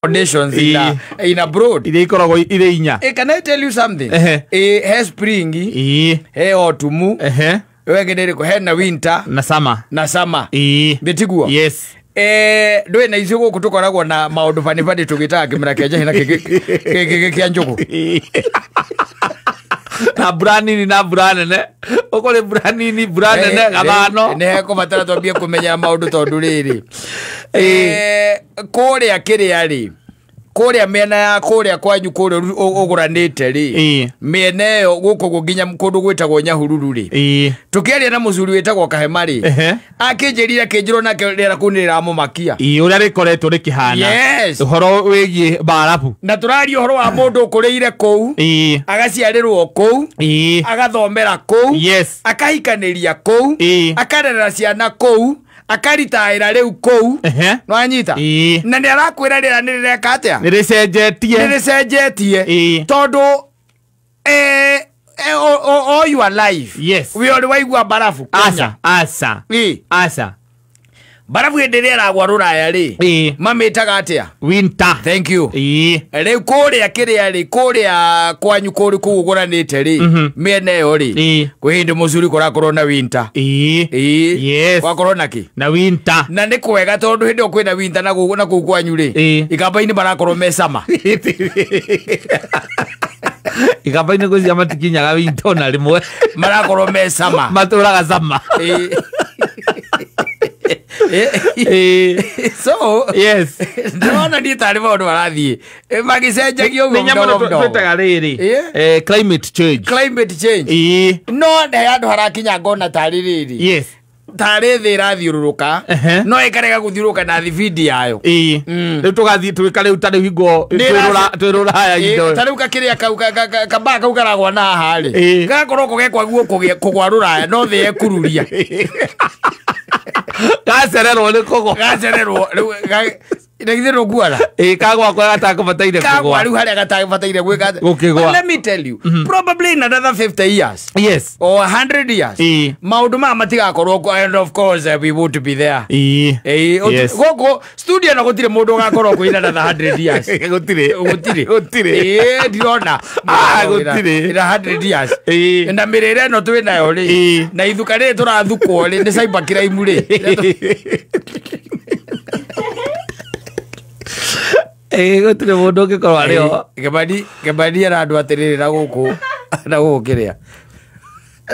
Foundations in abroad. Can I tell you something? He spring, he autumn, he na winter, na summer. Betigua. Yes. Doe na izugo kutokoragwo na maundu fani fani tugita kimera keje hina kia njugu. Na brani ne okole brani ne gabano ne ko matara twambie kumenya maundu tondu riri kuria kiriari kuria mena ya kuria kwanyu kuria uguranite ri mena yo guko guginya kundu gwitagwo Nyahururu ri tukiaria na mucuri witagwo Kahemari akinjirira kinjiro na rera kunira mumakia uria rikoretwo rikihana uhoro wigie barabu na turari uhoro wa mundu kuriire kou agaciarirwo kou agathomera kou akahikaniria kou akarera ciana kou akaritaira riu kou no anyita na ni arakwira rira ni rireka atia ni ricenjetie tondu all your life we all waigua barafu asa barafu endelea ragwa ruraya ri mamitaga atia winter. Thank you. Riu kuria kiria ri kuria kwanyu kuri kuguranite ri miene yo ri kwindi mucuri kurakorwo na winter. Yes. Kwakorwo naki na winter na ni kwega tondu hindi kwina winter na ku kwanyu ri ikamba-ini barakorwo mesama ikamba-ini gucia matikinyaga winter na rimwe marakorwo mesama maturaga sama. So yes ndona ni tari maundu marathie magicenjagio twitaga riri climate change no nde andu harakinya ngona tari riri tari thi irathiururuka no ikarega guthiuruka na thibidi yayo riu tugathie twikare utari hingo twirura haya indo tari ukakiria kaba kau karagwa na hari gakorwo gegwa guoko kugwarura no thi ekururia gacererwo ni kogo Negithero guara kagwa kwa gatakubataire kugwa kagwa riu haria gatakubataire gwika gukigwa. Let me tell you probably in another 50 years or 100 years maundu ma matigakorwo and of course we would be there goko studio na gutire mundu gakorwo ku in another 100 years gutire ndiona gutire 100 years na mirire no twinayo ri na ithuka ri turathukwo ri ni cyber crime ri gutire mundu ngikorwo ario Kebadi ara andu atirira guku na gukiria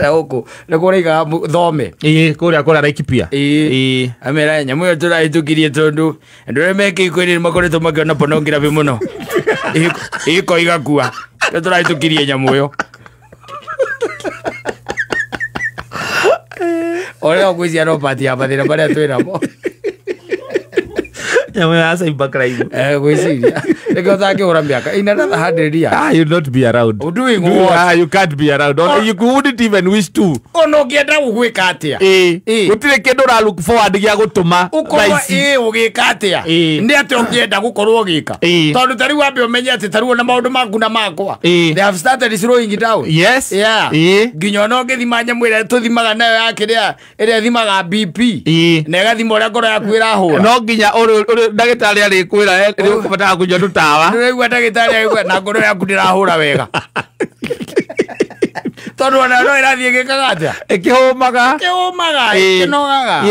na guku na kuriga thome kuria Laikipia amera nyamu yo turahitukirie tondu ndure meke ikwiri makoretwo makiona ponongira bi muno iko igakua turahitukirie nyamu yo ore ogwizia no pati hapa thira baria twiramo ya cyber crime gwiciria lego thake uramiaka in another 100 years you not be around doing what you can't be around you wouldn't even wish to ono gienda ugwika atia gutire kindu ra look forward gia gutuma ukorwa ugika atia ndi ati ungienda gukorwo gika tondu tari wambe umenye ati tari na maundu maku na makwa they have started slowing it down nginya no ngithima nyamwira tuthimaga nayo yakiria iria thimaga BP na gathima uria ngoro yaku irahura no nginya ndagitari ari kwira ri ukubata kunja tutawa ndirigwa ndagitari ari na ngoro yaku ndirahura wega tondu ona no irathie gikagaja ikihumaga kinogaga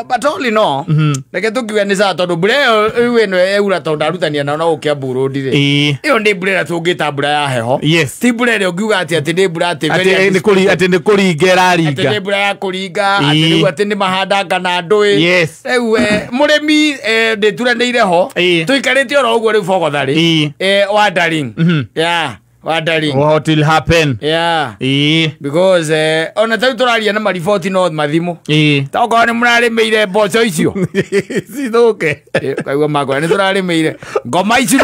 but only no reke tukiwe ni sa tondu mbura wino eura tondu arutania na no ukiambu road ri iyo ndi mbura tungita mbura ya heho ti mbura ri ungiuga ati ndi mbura ati ni kuringera ringa ati ndi mbura ya kuringa ati ni mahanda kana ndui riu murimi ndituranire ho tuikarite oro uguo ri fogothari wandering what will happen because ona tatu turaria na marifoti no mathimu toko ni murarimeire mboco icio cithuke kaigua makwa ni turarimeire ngoma icio